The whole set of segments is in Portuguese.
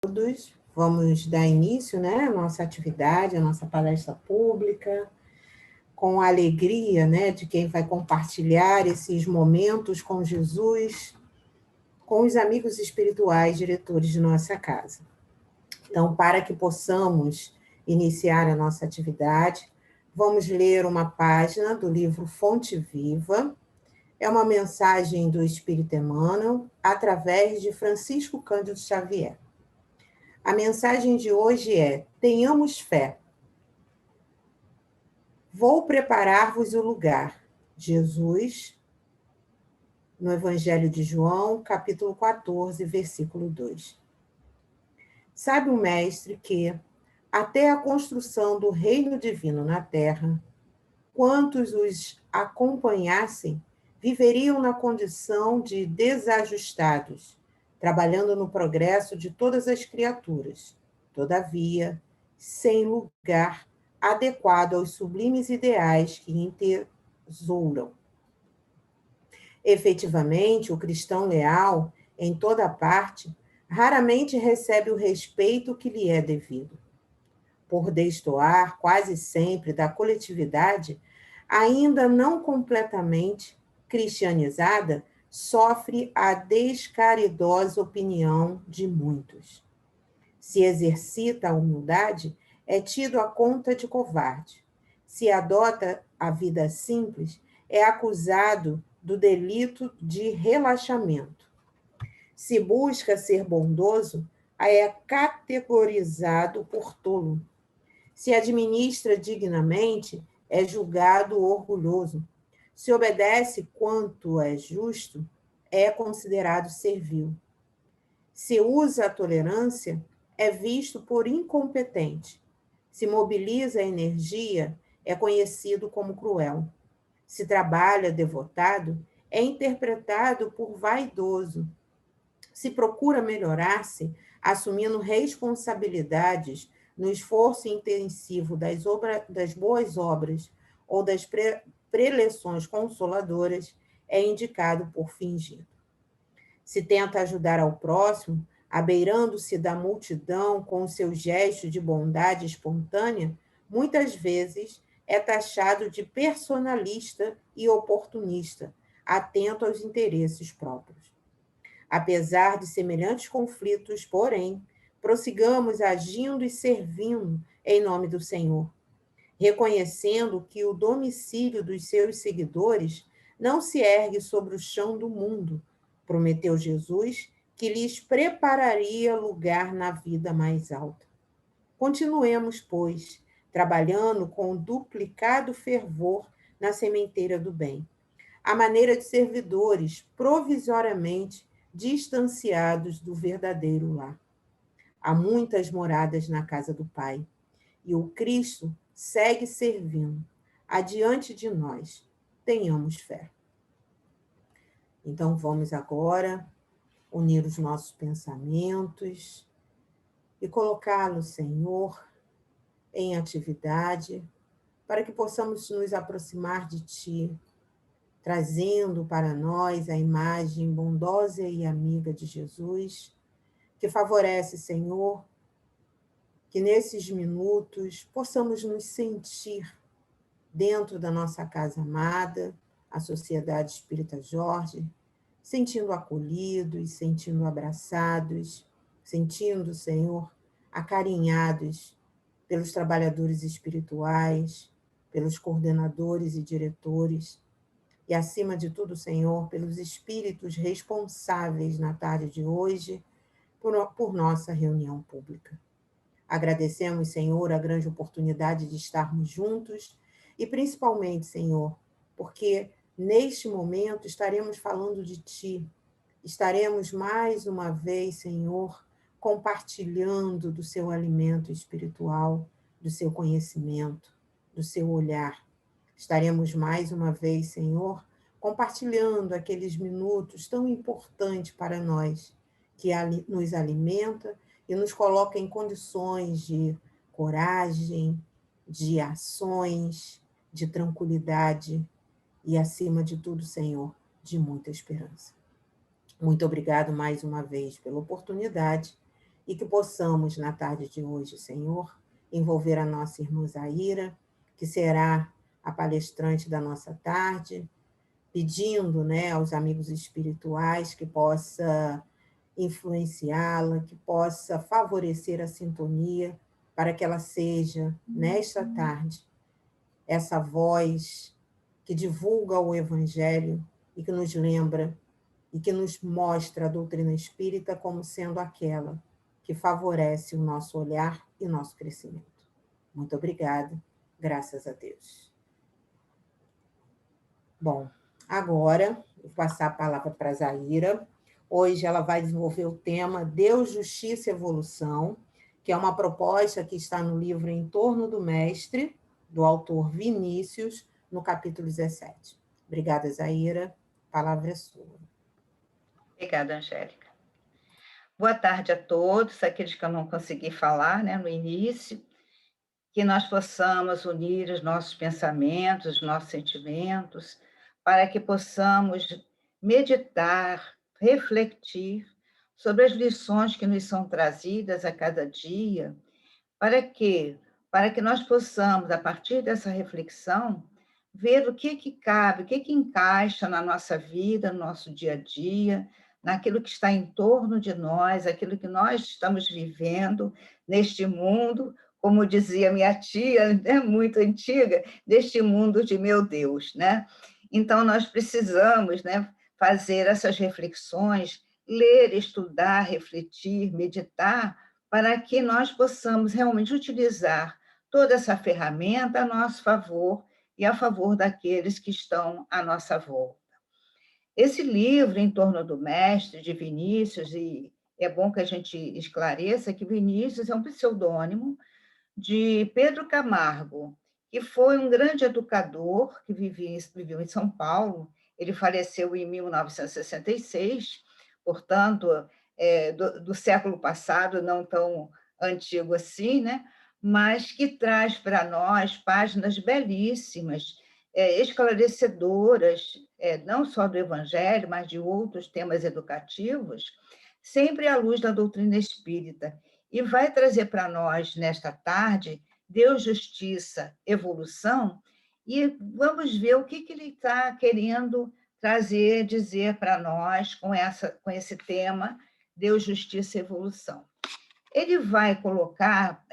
Todos. Vamos dar início, né, à nossa atividade, à nossa palestra pública, com a alegria, né, de quem vai compartilhar esses momentos com Jesus, com os amigos espirituais, diretores de nossa casa. Então, para que possamos iniciar a nossa atividade, vamos ler uma página do livro Fonte Viva. É uma mensagem do Espírito Emmanuel, através de Francisco Cândido Xavier. A mensagem de hoje é: tenhamos fé. Vou preparar-vos o lugar. Jesus, no Evangelho de João, capítulo 14, versículo 2. Sabe o Mestre que, até a construção do reino divino na terra, quantos os acompanhassem viveriam na condição de desajustados, trabalhando no progresso de todas as criaturas. Todavia, sem lugar adequado aos sublimes ideais que entesouram. Efetivamente, o cristão leal, em toda parte, raramente recebe o respeito que lhe é devido. Por destoar quase sempre da coletividade, ainda não completamente cristianizada, sofre a descaridosa opinião de muitos. Se exercita a humildade, é tido à conta de covarde. Se adota a vida simples, é acusado do delito de relaxamento. Se busca ser bondoso, é categorizado por tolo. Se administra dignamente, é julgado orgulhoso. Se obedece quanto é justo, é considerado servil. Se usa a tolerância, é visto por incompetente. Se mobiliza a energia, é conhecido como cruel. Se trabalha devotado, é interpretado por vaidoso. Se procura melhorar-se, assumindo responsabilidades no esforço intensivo das boas obras ou das preleções consoladoras, é indicado por fingido. Se tenta ajudar ao próximo, abeirando-se da multidão com o seu gesto de bondade espontânea, muitas vezes é taxado de personalista e oportunista, atento aos interesses próprios. Apesar de semelhantes conflitos, porém, prossigamos agindo e servindo em nome do Senhor, reconhecendo que o domicílio dos seus seguidores não se ergue sobre o chão do mundo. Prometeu Jesus que lhes prepararia lugar na vida mais alta. Continuemos, pois, trabalhando com duplicado fervor na sementeira do bem, à maneira de servidores provisoriamente distanciados do verdadeiro lar. Há muitas moradas na casa do Pai, e o Cristo segue servindo. Adiante de nós, tenhamos fé. Então, vamos agora unir os nossos pensamentos e colocá-lo, Senhor, em atividade, para que possamos nos aproximar de Ti, trazendo para nós a imagem bondosa e amiga de Jesus, que favorece, Senhor, que nesses minutos possamos nos sentir dentro da nossa casa amada, a Sociedade Espírita Jorge, sentindo acolhidos, sentindo abraçados, sentindo, Senhor, acarinhados pelos trabalhadores espirituais, pelos coordenadores e diretores, e, acima de tudo, Senhor, pelos espíritos responsáveis na tarde de hoje por nossa reunião pública. Agradecemos, Senhor, a grande oportunidade de estarmos juntos e, principalmente, Senhor, porque neste momento estaremos falando de Ti, estaremos mais uma vez, Senhor, compartilhando do Seu alimento espiritual, do Seu conhecimento, do Seu olhar. Estaremos mais uma vez, Senhor, compartilhando aqueles minutos tão importantes para nós, que nos alimenta e nos coloca em condições de coragem, de ações, de tranquilidade e, acima de tudo, Senhor, de muita esperança. Muito obrigado mais uma vez pela oportunidade e que possamos, na tarde de hoje, Senhor, envolver a nossa irmã Zaira, que será a palestrante da nossa tarde, pedindo, né, aos amigos espirituais que possa influenciá-la, que possa favorecer a sintonia, para que ela seja, nesta tarde, essa voz que divulga o Evangelho e que nos lembra e que nos mostra a doutrina espírita como sendo aquela que favorece o nosso olhar e nosso crescimento. Muito obrigada, graças a Deus. Bom, agora vou passar a palavra para a Zaira. Hoje ela vai desenvolver o tema Deus, Justiça e Evolução, que é uma proposta que está no livro Em Torno do Mestre, do autor Vinícius, no capítulo 17. Obrigada, Zaira. A palavra é sua. Obrigada, Angélica. Boa tarde a todos, aqueles que eu não consegui falar, né, no início, que nós possamos unir os nossos pensamentos, os nossos sentimentos, para que possamos meditar, refletir sobre as lições que nos são trazidas a cada dia, para quê? Para que nós possamos, a partir dessa reflexão, ver o que cabe, o que encaixa na nossa vida, no nosso dia a dia, naquilo que está em torno de nós, aquilo que nós estamos vivendo neste mundo, como dizia minha tia, né, muito antiga, neste mundo de meu Deus, né? Então, nós precisamos, né, fazer essas reflexões, ler, estudar, refletir, meditar, para que nós possamos realmente utilizar toda essa ferramenta a nosso favor e a favor daqueles que estão à nossa volta. Esse livro, Em Torno do Mestre, de Vinícius, e é bom que a gente esclareça que Vinícius é um pseudônimo de Pedro Camargo, que foi um grande educador que viveu em São Paulo. Ele faleceu em 1966, portanto, do século passado, não tão antigo assim, né? Mas que traz para nós páginas belíssimas, esclarecedoras, não só do Evangelho, mas de outros temas educativos, sempre à luz da doutrina espírita. E vai trazer para nós, nesta tarde, Deus, Justiça, Evolução, e vamos ver o que ele está querendo trazer, dizer para nós com esse tema, Deus, Justiça e Evolução. Ele vai colocar,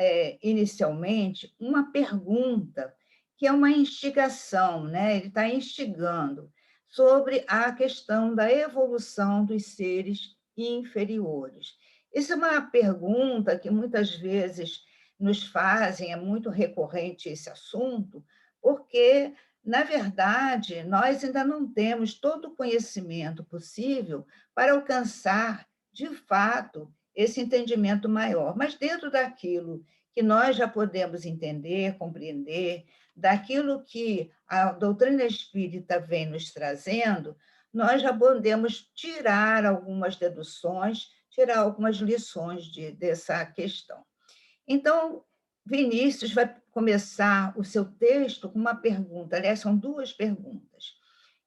inicialmente, uma pergunta, que é uma instigação, né? Ele está instigando sobre a questão da evolução dos seres inferiores. Isso é uma pergunta que muitas vezes nos fazem, é muito recorrente esse assunto, porque, na verdade, nós ainda não temos todo o conhecimento possível para alcançar, de fato, esse entendimento maior. Mas dentro daquilo que nós já podemos entender, compreender, daquilo que a doutrina espírita vem nos trazendo, nós já podemos tirar algumas deduções, tirar algumas lições dessa questão. Então, Vinícius vai começar o seu texto com uma pergunta, aliás, são duas perguntas.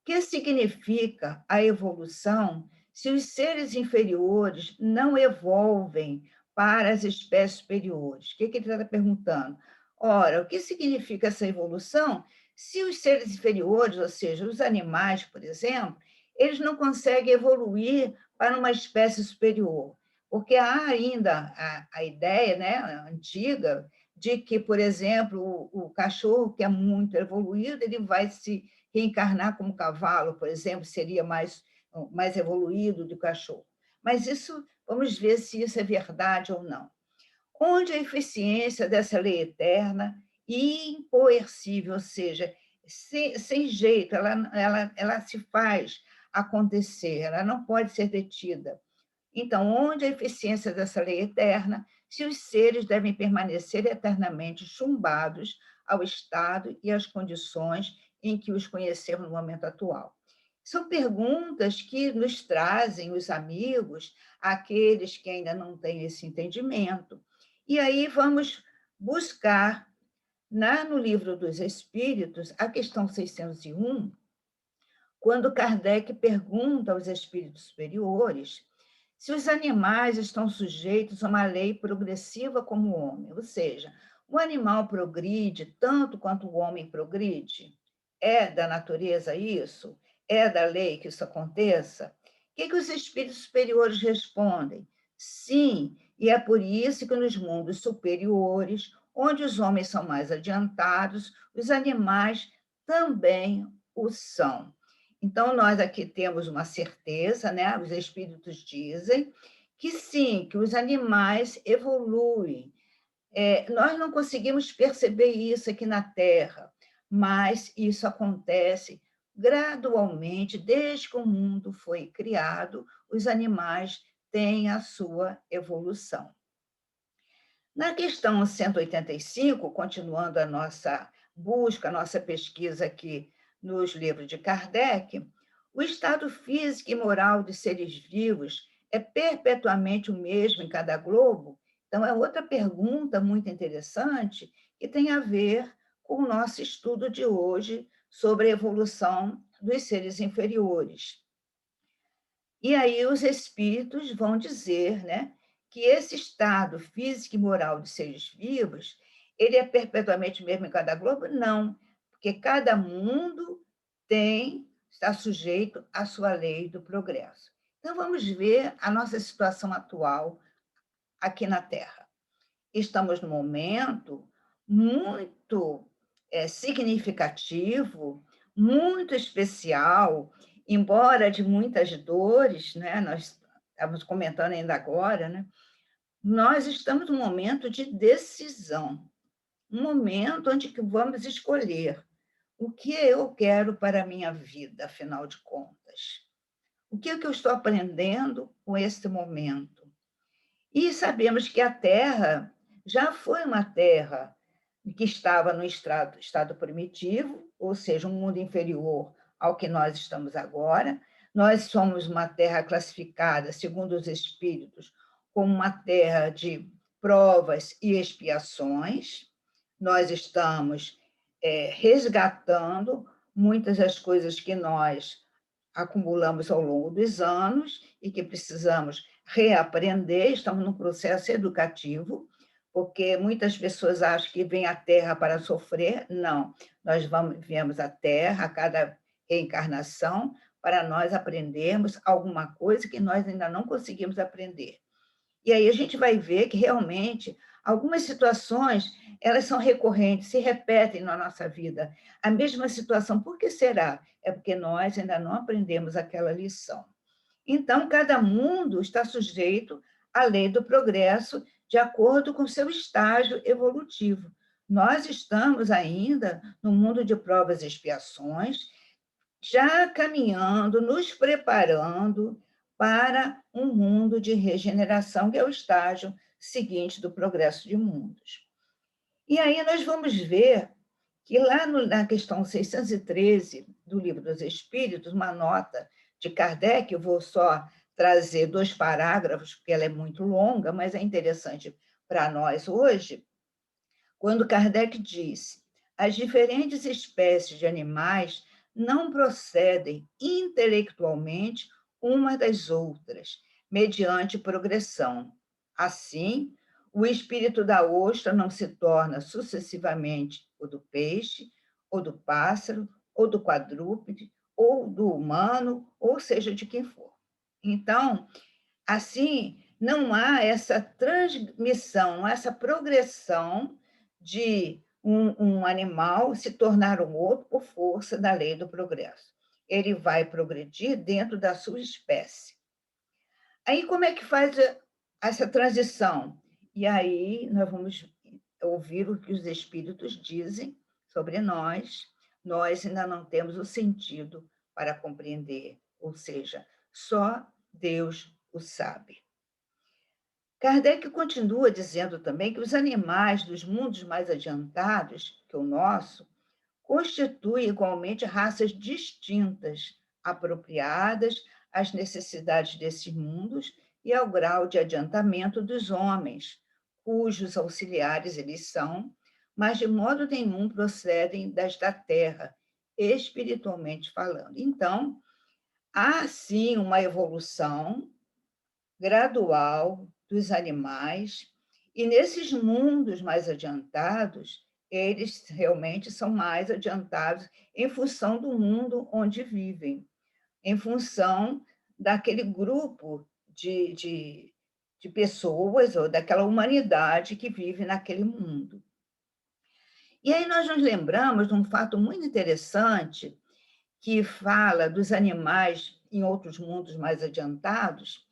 O que significa a evolução se os seres inferiores não evolvem para as espécies superiores? O que ele está perguntando? Ora, o que significa essa evolução se os seres inferiores, ou seja, os animais, por exemplo, eles não conseguem evoluir para uma espécie superior? Porque há ainda a ideia, né, antiga de que, por exemplo, o cachorro que é muito evoluído, ele vai se reencarnar como cavalo, por exemplo, seria mais evoluído do que o cachorro. Mas isso, vamos ver se isso é verdade ou não. Onde a eficiência dessa lei eterna e incoercível, ou seja, sem jeito, ela se faz acontecer, ela não pode ser detida. Então, onde a eficiência dessa lei eterna, se os seres devem permanecer eternamente chumbados ao estado e às condições em que os conhecemos no momento atual? São perguntas que nos trazem os amigos, aqueles que ainda não têm esse entendimento. E aí vamos buscar, no Livro dos Espíritos, a questão 601, quando Kardec pergunta aos espíritos superiores se os animais estão sujeitos a uma lei progressiva como o homem, ou seja, o animal progride tanto quanto o homem progride? É da natureza isso? É da lei que isso aconteça? O que os espíritos superiores respondem? Sim, e é por isso que nos mundos superiores, onde os homens são mais adiantados, os animais também o são. Então, nós aqui temos uma certeza, né? Os espíritos dizem que sim, que os animais evoluem. Nós não conseguimos perceber isso aqui na Terra, mas isso acontece gradualmente, desde que o mundo foi criado, os animais têm a sua evolução. Na questão 185, continuando a nossa busca, a nossa pesquisa aqui nos livros de Kardec, o estado físico e moral de seres vivos é perpetuamente o mesmo em cada globo? Então, é outra pergunta muito interessante que tem a ver com o nosso estudo de hoje sobre a evolução dos seres inferiores. E aí os espíritos vão dizer, né, que esse estado físico e moral de seres vivos, ele é perpetuamente o mesmo em cada globo? Não, porque cada mundo está sujeito à sua lei do progresso. Então vamos ver a nossa situação atual aqui na Terra. Estamos num momento muito significativo, muito especial, embora de muitas dores, né? Nós estávamos comentando ainda agora, né? Nós estamos num momento de decisão, um momento onde que vamos escolher o que eu quero para a minha vida, afinal de contas. O que é que eu estou aprendendo com esse momento? E sabemos que a Terra já foi uma terra que estava no estado primitivo, ou seja, um mundo inferior ao que nós estamos agora. Nós somos uma terra classificada, segundo os espíritos, como uma terra de provas e expiações. Nós estamos resgatando muitas das coisas que nós acumulamos ao longo dos anos e que precisamos reaprender, estamos num processo educativo, porque muitas pessoas acham que vem à Terra para sofrer. Não, nós viemos à Terra a cada reencarnação para nós aprendermos alguma coisa que nós ainda não conseguimos aprender. E aí a gente vai ver que realmente algumas situações elas são recorrentes, se repetem na nossa vida. A mesma situação, por que será? É porque nós ainda não aprendemos aquela lição. Então, cada mundo está sujeito à lei do progresso de acordo com seu estágio evolutivo. Nós estamos ainda no mundo de provas e expiações, já caminhando, nos preparando para um mundo de regeneração, que é o estágio seguinte do progresso de mundos. E aí nós vamos ver que lá na questão 613 do Livro dos Espíritos, uma nota de Kardec, eu vou só trazer 2 parágrafos, porque ela é muito longa, mas é interessante para nós hoje, quando Kardec disse: as diferentes espécies de animais não procedem intelectualmente umas das outras, mediante progressão. Assim, o espírito da ostra não se torna sucessivamente o do peixe, ou do pássaro, ou do quadrúpede, ou do humano, ou seja, de quem for. Então, assim, não há essa transmissão, não há essa progressão de um animal se tornar um outro por força da lei do progresso. Ele vai progredir dentro da sua espécie. Aí, como é que faz essa transição? E aí, nós vamos ouvir o que os espíritos dizem sobre nós. Nós ainda não temos o sentido para compreender, ou seja, só Deus o sabe. Kardec continua dizendo também que os animais dos mundos mais adiantados que o nosso constituem igualmente raças distintas, apropriadas às necessidades desses mundos e ao grau de adiantamento dos homens, cujos auxiliares eles são, mas de modo nenhum procedem das da terra, espiritualmente falando. Então, há sim uma evolução gradual dos animais, e nesses mundos mais adiantados, eles realmente são mais adiantados em função do mundo onde vivem, em função daquele grupo de pessoas ou daquela humanidade que vive naquele mundo. E aí nós nos lembramos de um fato muito interessante que fala dos animais em outros mundos mais adiantados,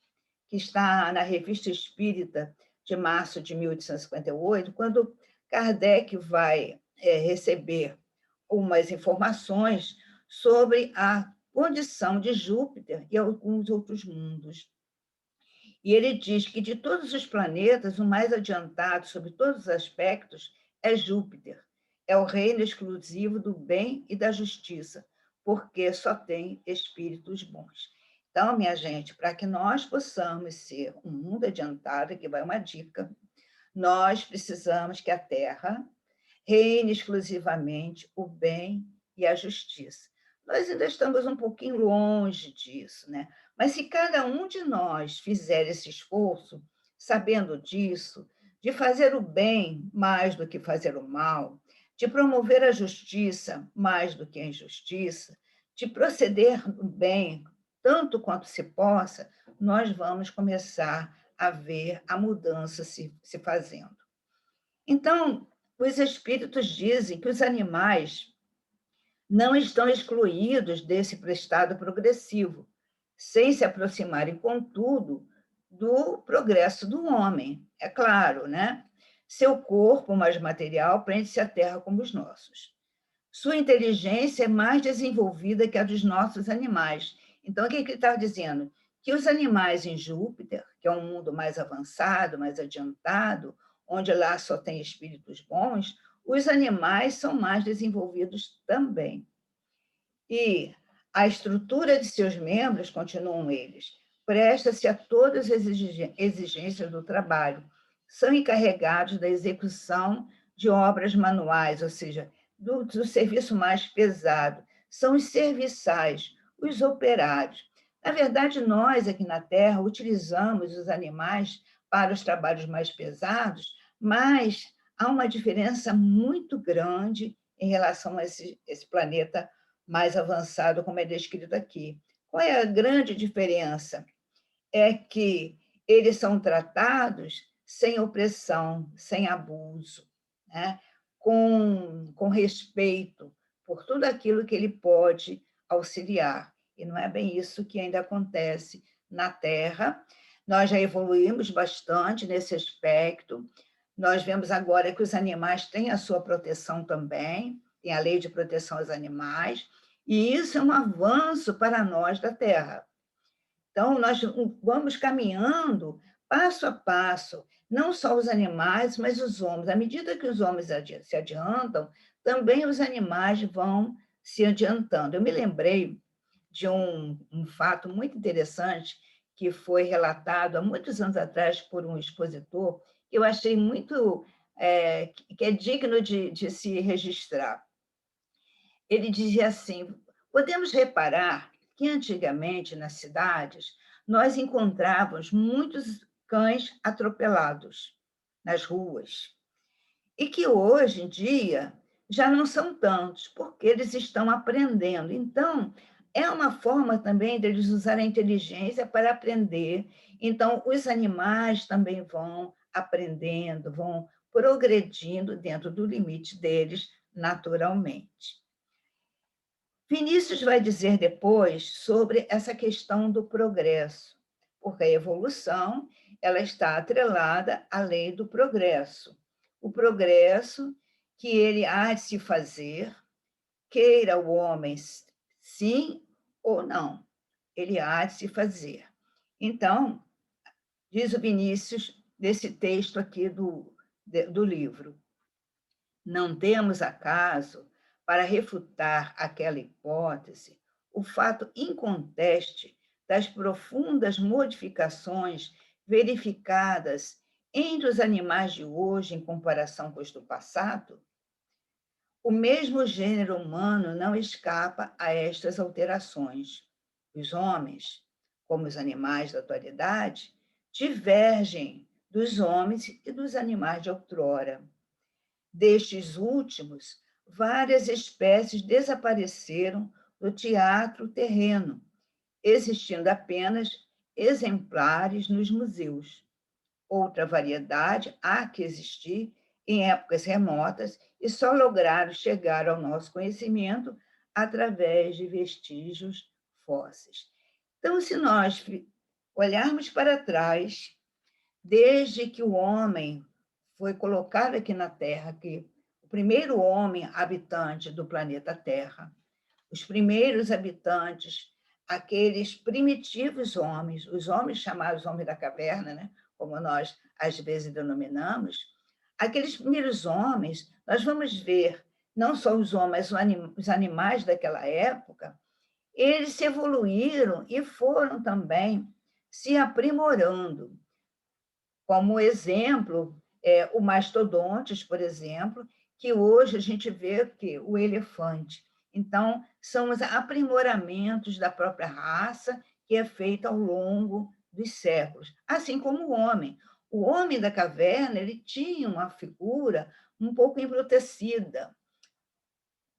que está na Revista Espírita de março de 1858, quando Kardec vai receber umas informações sobre a condição de Júpiter e alguns outros mundos. E ele diz que de todos os planetas, o mais adiantado sobre todos os aspectos é Júpiter. É o reino exclusivo do bem e da justiça, porque só tem espíritos bons. Então, minha gente, para que nós possamos ser um mundo adiantado, aqui vai uma dica, nós precisamos que a Terra reine exclusivamente o bem e a justiça. Nós ainda estamos um pouquinho longe disso, né? Mas se cada um de nós fizer esse esforço, sabendo disso, de fazer o bem mais do que fazer o mal, de promover a justiça mais do que a injustiça, de proceder no bem tanto quanto se possa, nós vamos começar a ver a mudança se fazendo. Então, os espíritos dizem que os animais não estão excluídos desse estado progressivo, sem se aproximarem, contudo, do progresso do homem. É claro, né? Seu corpo mais material prende-se à terra como os nossos. Sua inteligência é mais desenvolvida que a dos nossos animais. Então, o que ele está dizendo? Que os animais em Júpiter, que é um mundo mais avançado, mais adiantado, onde lá só tem espíritos bons, os animais são mais desenvolvidos também. E a estrutura de seus membros, continuam eles, presta-se a todas as exigências do trabalho, são encarregados da execução de obras manuais, ou seja, do serviço mais pesado, são os serviçais, os operários. Na verdade, nós aqui na Terra utilizamos os animais para os trabalhos mais pesados, mas há uma diferença muito grande em relação a esse planeta mais avançado, como é descrito aqui. Qual é a grande diferença? É que eles são tratados sem opressão, sem abuso, né? com respeito por tudo aquilo que ele pode auxiliar. E não é bem isso que ainda acontece na Terra. Nós já evoluímos bastante nesse aspecto. Nós vemos agora que os animais têm a sua proteção também, tem a lei de proteção aos animais, e isso é um avanço para nós da Terra. Então, nós vamos caminhando passo a passo, não só os animais, mas os homens. À medida que os homens se adiantam, também os animais vão se adiantando. Eu me lembrei de um fato muito interessante que foi relatado há muitos anos atrás por um expositor, que eu achei muito, que é digno de se registrar. Ele dizia assim: podemos reparar que antigamente nas cidades nós encontrávamos muitos cães atropelados nas ruas e que hoje em dia já não são tantos, porque eles estão aprendendo. Então, é uma forma também deles usar a inteligência para aprender. Então, os animais também vão aprendendo, vão progredindo dentro do limite deles naturalmente. Vinícius vai dizer depois sobre essa questão do progresso, porque a evolução ela está atrelada à lei do progresso. O progresso que ele há de se fazer, queira o homem sim ou não, ele há de se fazer. Então, diz o Vinícius, desse texto aqui do livro, não temos acaso para refutar aquela hipótese o fato inconteste das profundas modificações verificadas entre os animais de hoje em comparação com os do passado? O mesmo gênero humano não escapa a estas alterações. Os homens, como os animais da atualidade, divergem dos homens e dos animais de outrora. Destes últimos, várias espécies desapareceram do teatro terreno, existindo apenas exemplares nos museus. Outra variedade há que existir em épocas remotas e só lograram chegar ao nosso conhecimento através de vestígios fósseis. Então, se nós olharmos para trás, desde que o homem foi colocado aqui na Terra, que o primeiro homem habitante do planeta Terra, os primeiros habitantes, aqueles primitivos homens, os homens chamados homens da caverna, né? Como nós às vezes denominamos, aqueles primeiros homens, nós vamos ver, não só os homens, os animais daquela época, eles se evoluíram e foram também se aprimorando. Como exemplo, o mastodontes, por exemplo, que hoje a gente vê que o elefante. Então, são os aprimoramentos da própria raça que é feito ao longo dos séculos, assim como o homem. O homem da caverna, ele tinha uma figura um pouco embrutecida.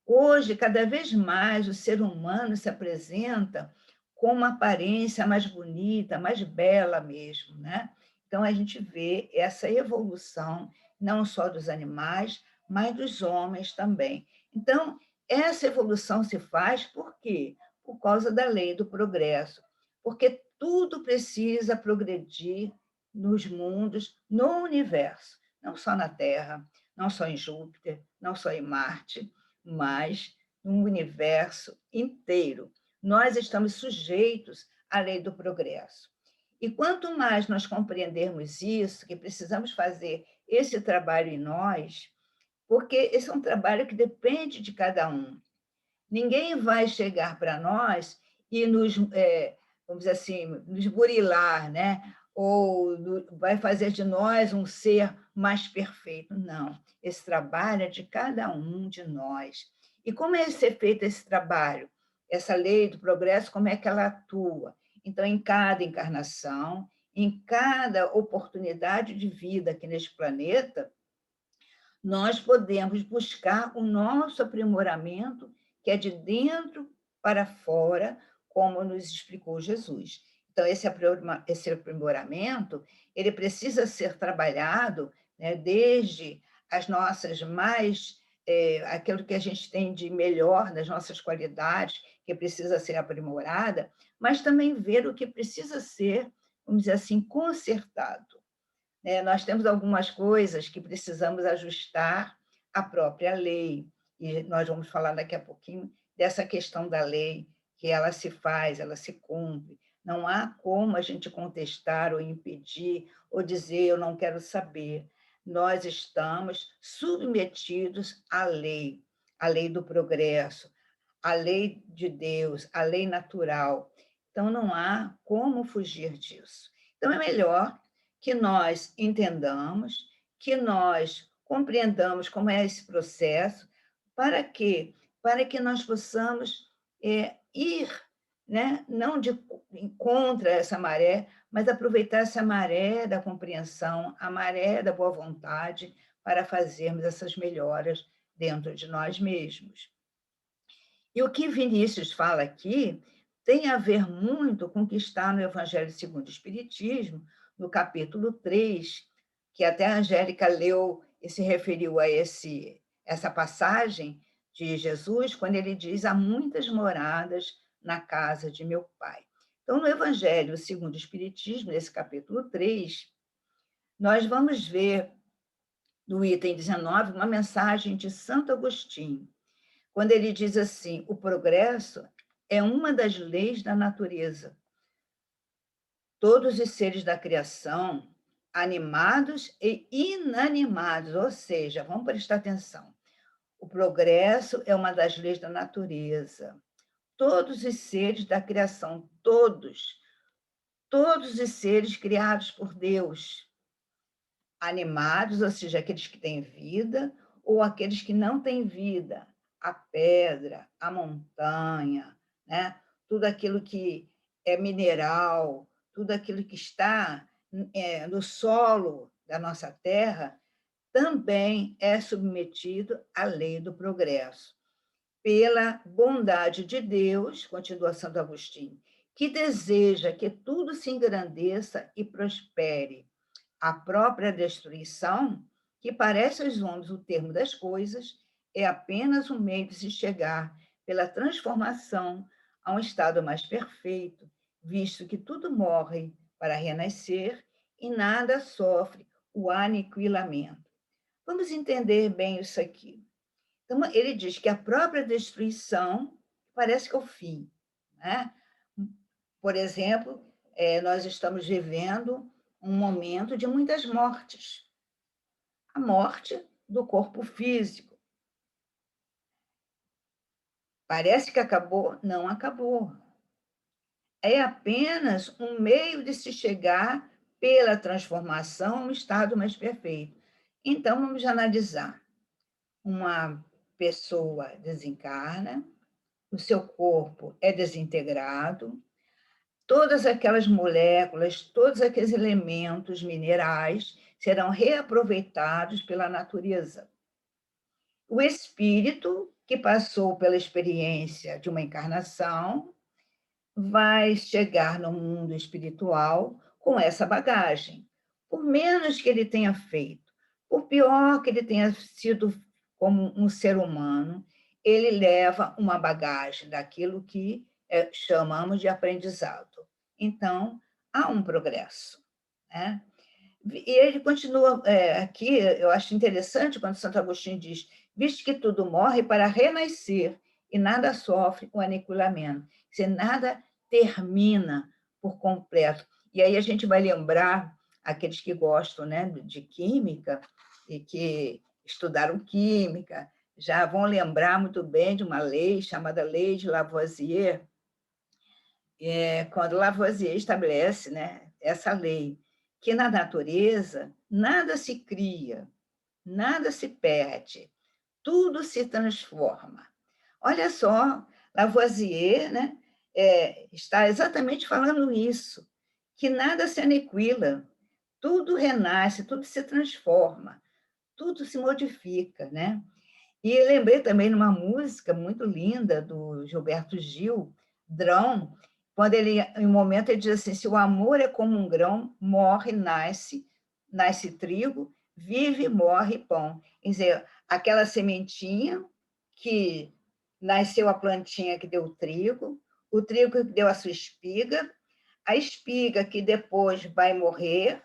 Hoje, cada vez mais, o ser humano se apresenta com uma aparência mais bonita, mais bela mesmo, né? Então, a gente vê essa evolução, não só dos animais, mas dos homens também. Então, essa evolução se faz por quê? Por causa da lei do progresso, porque tudo precisa progredir nos mundos, no universo, não só na Terra, não só em Júpiter, não só em Marte, mas no universo inteiro. Nós estamos sujeitos à lei do progresso. E quanto mais nós compreendermos isso, que precisamos fazer esse trabalho em nós, porque esse é um trabalho que depende de cada um. Ninguém vai chegar para nós e nos, vamos dizer assim, nos burilar, né? Ou vai fazer de nós um ser mais perfeito. Não, esse trabalho é de cada um de nós. E como é ser feito esse trabalho? Essa lei do progresso, como é que ela atua? Então, em cada encarnação, em cada oportunidade de vida aqui neste planeta, nós podemos buscar o nosso aprimoramento, que é de dentro para fora, como nos explicou Jesus. Então, esse aprimoramento, ele precisa ser trabalhado, né, desde as nossas mais, aquilo que a gente tem de melhor nas nossas qualidades, que precisa ser aprimorada, mas também ver o que precisa ser, vamos dizer assim, consertado. Nós temos algumas coisas que precisamos ajustar à própria lei, e nós vamos falar daqui a pouquinho dessa questão da lei, que ela se faz, ela se cumpre. Não há como a gente contestar ou impedir ou dizer eu não quero saber. Nós estamos submetidos à lei do progresso, à lei de Deus, à lei natural. Então, não há como fugir disso. Então, é melhor que nós entendamos, que nós compreendamos como é esse processo, para quê? Para que nós possamos ir, né? Não de contra essa maré, mas aproveitar essa maré da compreensão, a maré da boa vontade, para fazermos essas melhoras dentro de nós mesmos. E o que Vinícius fala aqui tem a ver muito com o que está no Evangelho segundo o Espiritismo, no capítulo 3, que até a Angélica leu e se referiu a essa passagem de Jesus, quando ele diz: há muitas moradas na casa de meu Pai. Então, no Evangelho segundo o Espiritismo, nesse capítulo 3, nós vamos ver, no item 19, uma mensagem de Santo Agostinho, quando ele diz assim: o progresso é uma das leis da natureza. Todos os seres da criação, animados e inanimados, ou seja, vamos prestar atenção. O progresso é uma das leis da natureza. Todos os seres da criação, todos os seres criados por Deus, animados, ou seja, aqueles que têm vida, ou aqueles que não têm vida, a pedra, a montanha, né? Tudo aquilo que é mineral, tudo aquilo que está no solo da nossa terra, também é submetido à lei do progresso. Pela bondade de Deus, continua Santo Agostinho, que deseja que tudo se engrandeça e prospere. A própria destruição, que parece aos homens o termo das coisas, é apenas um meio de se chegar, pela transformação, a um estado mais perfeito, visto que tudo morre para renascer e nada sofre o aniquilamento. Vamos entender bem isso aqui. Então, ele diz que a própria destruição parece que é o fim, né? Por exemplo, nós estamos vivendo um momento de muitas mortes. A morte do corpo físico. Parece que acabou, não acabou. É apenas um meio de se chegar pela transformação a um estado mais perfeito. Então, vamos analisar. Uma pessoa desencarna, o seu corpo é desintegrado, todas aquelas moléculas, todos aqueles elementos minerais serão reaproveitados pela natureza. O espírito, que passou pela experiência de uma encarnação, vai chegar no mundo espiritual com essa bagagem. Por menos que ele tenha feito, por pior que ele tenha sido como um ser humano, ele leva uma bagagem daquilo que chamamos de aprendizado. Então, há um progresso, né? E ele continua aqui, eu acho interessante quando Santo Agostinho diz: visto que tudo morre para renascer e nada sofre o aniquilamento, se nada termina por completo. E aí a gente vai lembrar aqueles que gostam, né, de química e que estudaram química, já vão lembrar muito bem de uma lei chamada Lei de Lavoisier, quando Lavoisier estabelece, né, essa lei, que na natureza nada se cria, nada se perde, tudo se transforma. Olha só, Lavoisier, né, está exatamente falando isso, que nada se aniquila, tudo renasce, tudo se transforma, tudo se modifica, né? E lembrei também de uma música muito linda do Gilberto Gil, Drão, quando ele, em um momento, ele diz assim: se o amor é como um grão, morre, nasce, nasce trigo, vive, morre pão. Quer dizer, aquela sementinha que nasceu a plantinha que deu o trigo que deu a espiga que depois vai morrer,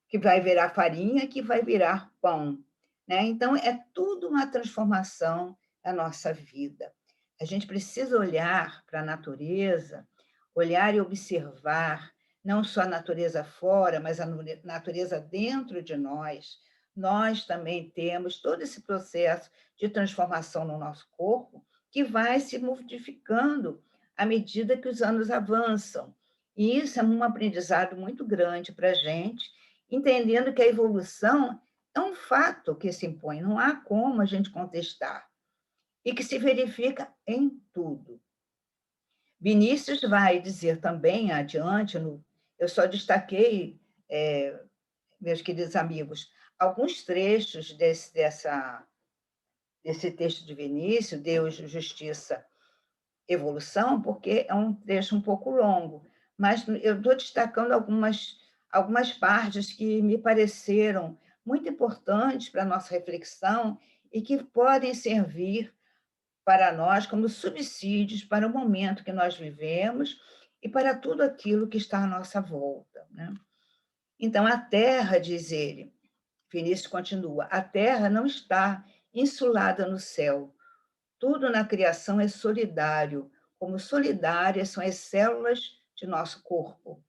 que vai virar farinha, que vai virar pão. Né? Então, é tudo uma transformação da nossa vida. A gente precisa olhar para a natureza, olhar e observar não só a natureza fora, mas a natureza dentro de nós. Nós também temos todo esse processo de transformação no nosso corpo que vai se modificando à medida que os anos avançam. E isso é um aprendizado muito grande para a gente, entendendo que a evolução é um fato que se impõe, não há como a gente contestar, e que se verifica em tudo. Vinícius vai dizer também adiante, eu só destaquei, meus queridos amigos, alguns trechos desse texto de Vinícius, Deus, Justiça, Evolução, porque é um trecho um pouco longo, mas eu estou destacando algumas partes que me pareceram muito importantes para a nossa reflexão e que podem servir para nós como subsídios para o momento que nós vivemos e para tudo aquilo que está à nossa volta. Né? Então, a Terra, diz ele, Vinícius continua, a Terra não está insulada no céu. Tudo na criação é solidário, como solidárias são as células de nosso corpo.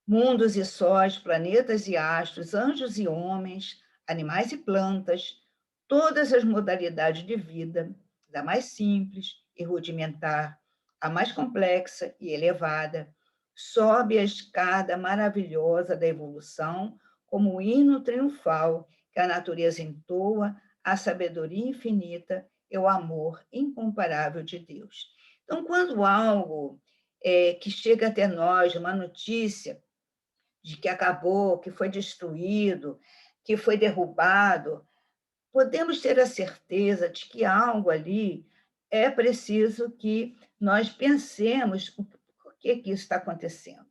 Mundos e sóis, planetas e astros, anjos e homens, animais e plantas, todas as modalidades de vida, da mais simples e rudimentar, à mais complexa e elevada, sobe a escada maravilhosa da evolução como o hino triunfal que a natureza entoa à sabedoria infinita e o amor incomparável de Deus. Então, quando algo que chega até nós, uma notícia de que acabou, que foi destruído, que foi derrubado, podemos ter a certeza de que algo ali é preciso que nós pensemos o porquê que isso está acontecendo.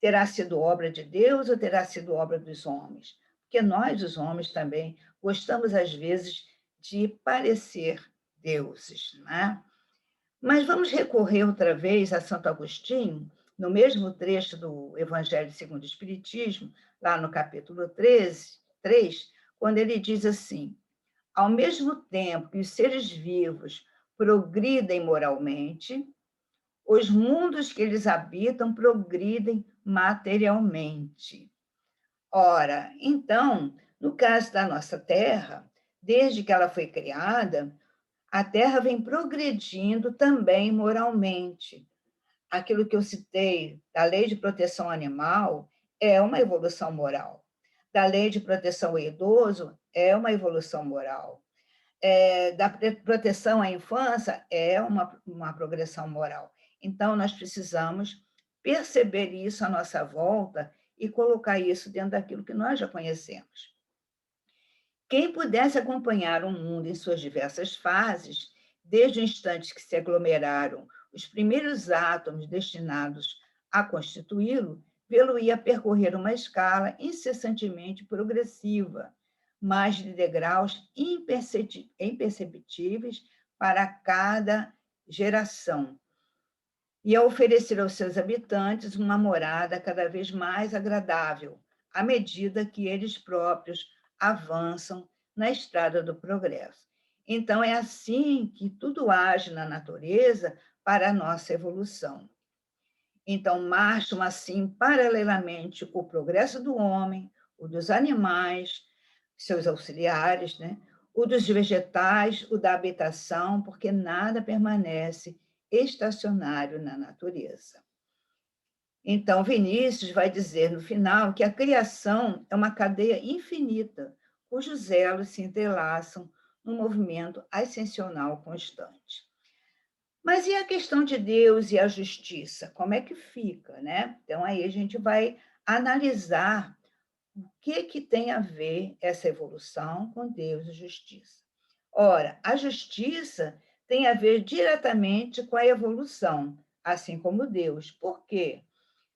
Terá sido obra de Deus ou terá sido obra dos homens? Porque nós, os homens, também gostamos, às vezes, de parecer deuses, né? Mas vamos recorrer outra vez a Santo Agostinho, no mesmo trecho do Evangelho segundo o Espiritismo, lá no capítulo 13, 3, quando ele diz assim: ao mesmo tempo que os seres vivos progridem moralmente, os mundos que eles habitam progridem materialmente. Ora, então, no caso da nossa Terra, desde que ela foi criada, a Terra vem progredindo também moralmente. Aquilo que eu citei da Lei de Proteção Animal é uma evolução moral. Da Lei de Proteção ao Idoso é uma evolução moral. Da proteção à infância é uma progressão moral. Então, nós precisamos perceber isso à nossa volta e colocar isso dentro daquilo que nós já conhecemos. Quem pudesse acompanhar o mundo em suas diversas fases, desde o instante que se aglomeraram os primeiros átomos destinados a constituí-lo, vê-lo-ia percorrer uma escala incessantemente progressiva, mas de degraus imperceptíveis para cada geração, e a oferecer aos seus habitantes uma morada cada vez mais agradável, à medida que eles próprios avançam na estrada do progresso. Então, é assim que tudo age na natureza para a nossa evolução. Então, marcham assim paralelamente o progresso do homem, o dos animais, seus auxiliares, né? O dos vegetais, o da habitação, porque nada permanece estacionário na natureza. Então, Vinícius vai dizer no final que a criação é uma cadeia infinita, cujos elos se entrelaçam num movimento ascensional constante. Mas e a questão de Deus e a justiça? Como é que fica, né? Então, aí a gente vai analisar o que tem a ver essa evolução com Deus e justiça. Ora, a justiça tem a ver diretamente com a evolução, assim como Deus. Por quê?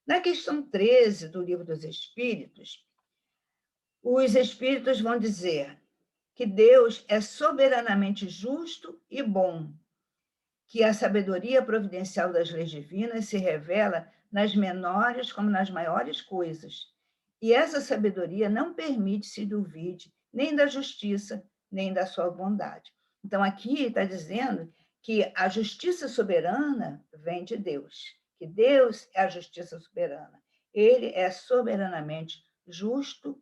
Na questão 13 do Livro dos Espíritos, os Espíritos vão dizer que Deus é soberanamente justo e bom, que a sabedoria providencial das leis divinas se revela nas menores como nas maiores coisas. E essa sabedoria não permite se duvide nem da justiça, nem da sua bondade. Então, aqui está dizendo que a justiça soberana vem de Deus, que Deus é a justiça soberana. Ele é soberanamente justo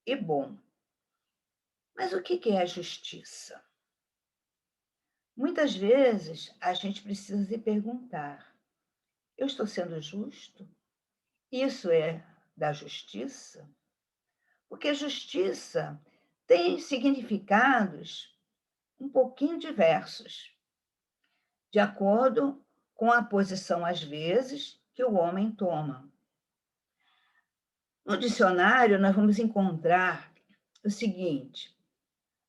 e bom. Mas o que é a justiça? Muitas vezes a gente precisa se perguntar: eu estou sendo justo? Isso é da justiça? Porque a justiça tem significados um pouquinho diversos, de acordo com a posição, às vezes, que o homem toma. No dicionário, nós vamos encontrar o seguinte: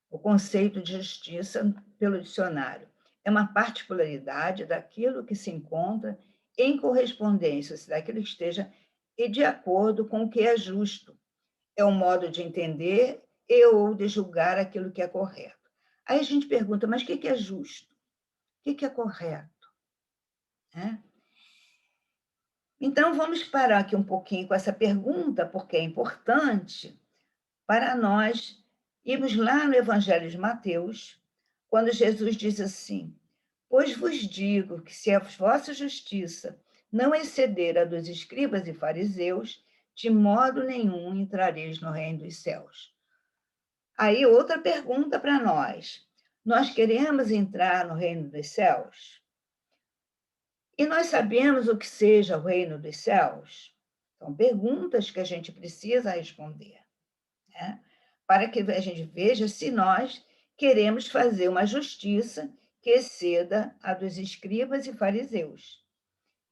o conceito de justiça, pelo dicionário, é uma particularidade daquilo que se encontra em correspondência, se daquilo que esteja de acordo com o que é justo. É um modo de entender e ou de julgar aquilo que é correto. Aí a gente pergunta, mas o que é justo? O que é correto? Então, vamos parar aqui um pouquinho com essa pergunta, porque é importante para nós irmos lá no Evangelho de Mateus, quando Jesus diz assim: pois vos digo que se a vossa justiça não exceder a dos escribas e fariseus, de modo nenhum entrareis no reino dos céus. Aí, outra pergunta para nós: nós queremos entrar no reino dos céus? E nós sabemos o que seja o reino dos céus? São perguntas que a gente precisa responder, né? Para que a gente veja se nós queremos fazer uma justiça que exceda a dos escribas e fariseus.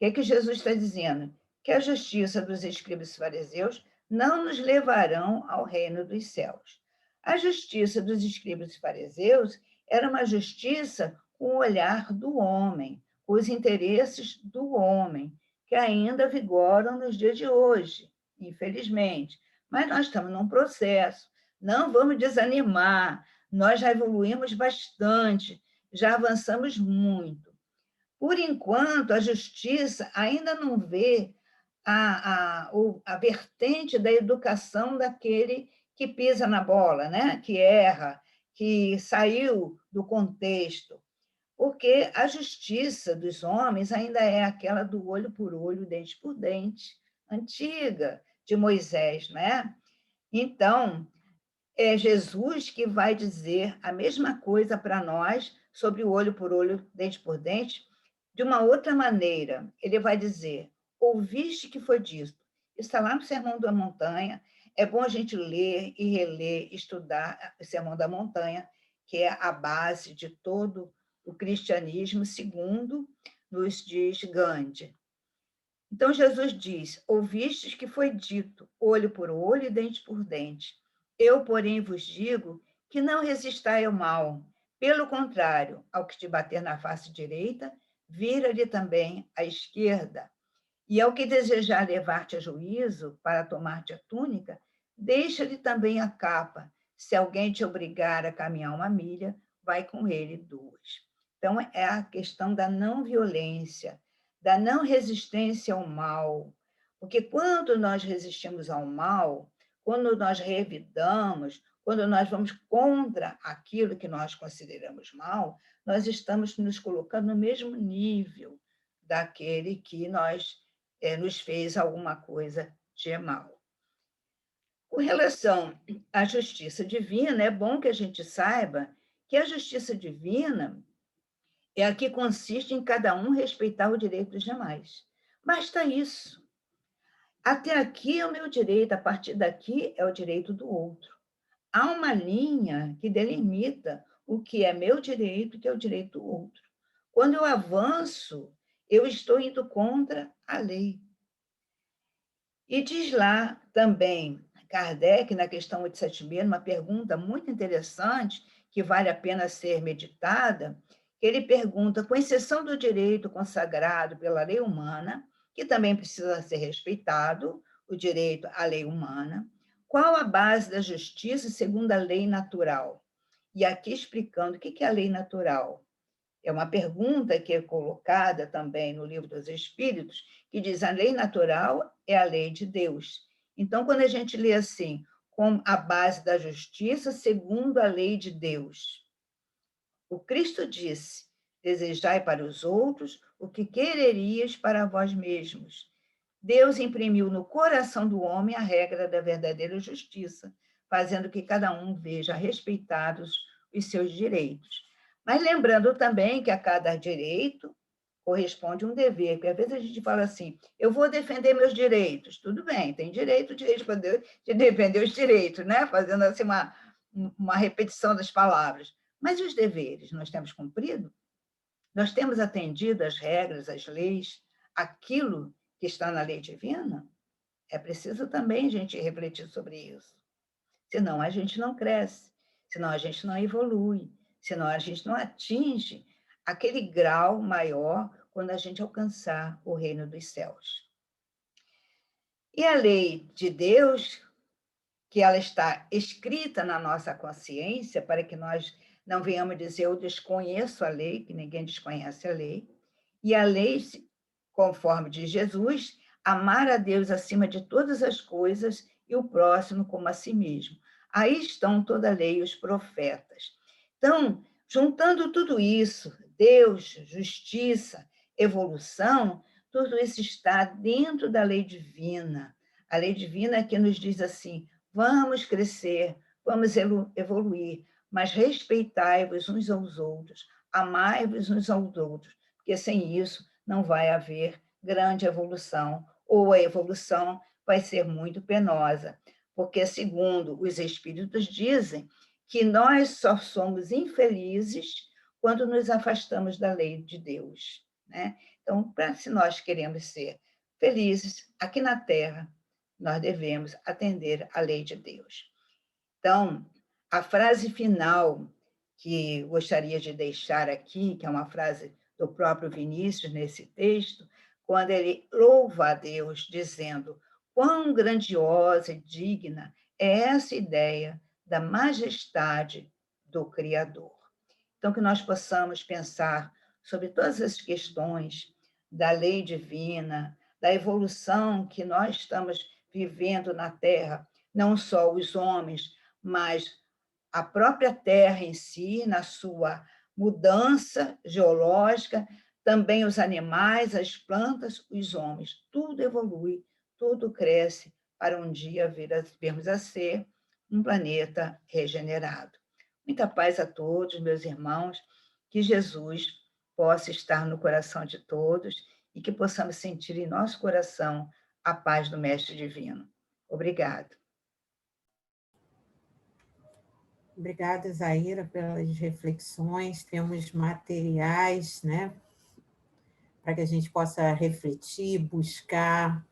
O que Jesus está dizendo? Que a justiça dos escribas e fariseus não nos levarão ao reino dos céus. A justiça dos escribas e fariseus era uma justiça com o olhar do homem, com os interesses do homem, que ainda vigoram nos dias de hoje, infelizmente. Mas nós estamos num processo, não vamos desanimar, nós já evoluímos bastante, já avançamos muito. Por enquanto, a justiça ainda não vê a vertente da educação daquele que pisa na bola, né? Que erra, que saiu do contexto. Porque a justiça dos homens ainda é aquela do olho por olho, dente por dente, antiga, de Moisés, né? Então, é Jesus que vai dizer a mesma coisa para nós sobre o olho por olho, dente por dente, de uma outra maneira. Ele vai dizer: ouviste que foi dito. Está lá no Sermão da Montanha. É bom a gente ler e reler, estudar o Sermão da Montanha, que é a base de todo o cristianismo, segundo nos diz Gandhi. Então, Jesus diz: ouvistes que foi dito, olho por olho e dente por dente. Eu, porém, vos digo que não resistai ao mal. Pelo contrário, ao que te bater na face direita, vira-lhe também a esquerda. E ao que desejar levar-te a juízo para tomar-te a túnica, deixa-lhe também a capa. Se alguém te obrigar a caminhar 1 milha, vai com ele 2. Então, é a questão da não violência, da não resistência ao mal. Porque quando nós resistimos ao mal, quando nós revidamos, quando nós vamos contra aquilo que nós consideramos mal, nós estamos nos colocando no mesmo nível daquele que nos fez alguma coisa de mal. Com relação à justiça divina, é bom que a gente saiba que a justiça divina é a que consiste em cada um respeitar o direito dos demais. Basta isso. Até aqui é o meu direito, a partir daqui é o direito do outro. Há uma linha que delimita o que é meu direito e o que é o direito do outro. Quando eu avanço, eu estou indo contra a lei. E diz lá também Kardec, na questão 876, uma pergunta muito interessante, que vale a pena ser meditada, que ele pergunta, com exceção do direito consagrado pela lei humana, que também precisa ser respeitado, o direito à lei humana, qual a base da justiça segundo a lei natural? E aqui explicando o que é a lei natural. É uma pergunta que é colocada também no Livro dos Espíritos, que diz a lei natural é a lei de Deus. Então, quando a gente lê assim, com a base da justiça segundo a lei de Deus, o Cristo disse: desejai para os outros o que quererias para vós mesmos. Deus imprimiu no coração do homem a regra da verdadeira justiça, fazendo que cada um veja respeitados os seus direitos. Mas lembrando também que a cada direito corresponde um dever, porque às vezes a gente fala assim, eu vou defender meus direitos. Tudo bem, tem direito de defender os direitos, né? Fazendo assim uma repetição das palavras. Mas e os deveres? Nós temos cumprido? Nós temos atendido às regras, às leis, aquilo que está na lei divina? É preciso também a gente refletir sobre isso. Senão a gente não cresce, senão a gente não evolui, senão a gente não atinge aquele grau maior quando a gente alcançar o reino dos céus. E a lei de Deus, que ela está escrita na nossa consciência, para que nós não venhamos dizer eu desconheço a lei, que ninguém desconhece a lei, e a lei, conforme diz Jesus, amar a Deus acima de todas as coisas e o próximo como a si mesmo. Aí estão toda a lei e os profetas. Então, juntando tudo isso, Deus, justiça, evolução, tudo isso está dentro da lei divina. A lei divina que nos diz assim: vamos crescer, vamos evoluir, mas respeitai-vos uns aos outros, amai-vos uns aos outros, porque sem isso não vai haver grande evolução, ou a evolução vai ser muito penosa, porque, segundo os espíritos dizem, que nós só somos infelizes quando nos afastamos da lei de Deus, né? Então, se nós queremos ser felizes aqui na Terra, nós devemos atender à lei de Deus. Então, a frase final que gostaria de deixar aqui, que é uma frase do próprio Vinícius nesse texto, quando ele louva a Deus, dizendo: quão grandiosa e digna é essa ideia da majestade do Criador. Então, que nós possamos pensar sobre todas as questões da lei divina, da evolução que nós estamos vivendo na Terra, não só os homens, mas a própria Terra em si, na sua mudança geológica, também os animais, as plantas, os homens, tudo evolui, tudo cresce para um dia virmos a ser um planeta regenerado. Muita paz a todos, meus irmãos, que Jesus possa estar no coração de todos e que possamos sentir em nosso coração a paz do Mestre Divino. Obrigado. Obrigada, Zaira, pelas reflexões. Temos materiais, né, para que a gente possa refletir, buscar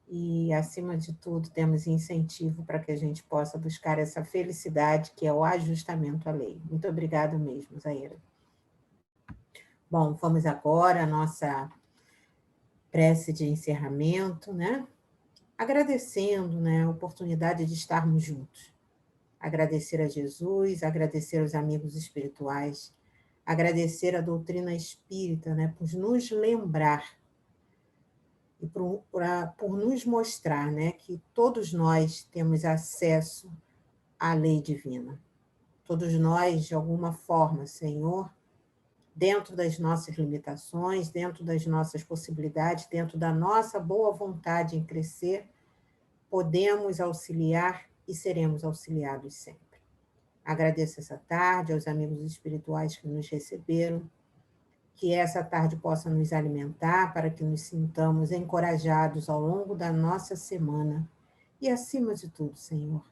e, acima de tudo, temos incentivo para que a gente possa buscar essa felicidade que é o ajustamento à lei. Muito obrigada mesmo, Zaira. Bom, vamos agora à nossa prece de encerramento, né? Agradecendo, né, a oportunidade de estarmos juntos. Agradecer a Jesus, agradecer aos amigos espirituais, agradecer a doutrina espírita, né, por nos lembrar e por nos mostrar, né, que todos nós temos acesso à lei divina. Todos nós, de alguma forma, Senhor, dentro das nossas limitações, dentro das nossas possibilidades, dentro da nossa boa vontade em crescer, podemos auxiliar e seremos auxiliados sempre. Agradeço essa tarde aos amigos espirituais que nos receberam, que essa tarde possa nos alimentar para que nos sintamos encorajados ao longo da nossa semana e, acima de tudo, Senhor,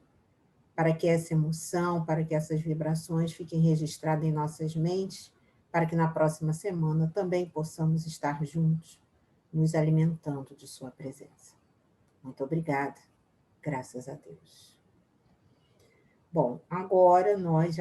para que essa emoção, para que essas vibrações fiquem registradas em nossas mentes, para que na próxima semana também possamos estar juntos, nos alimentando de sua presença. Muito obrigada. Graças a Deus. Bom, agora nós já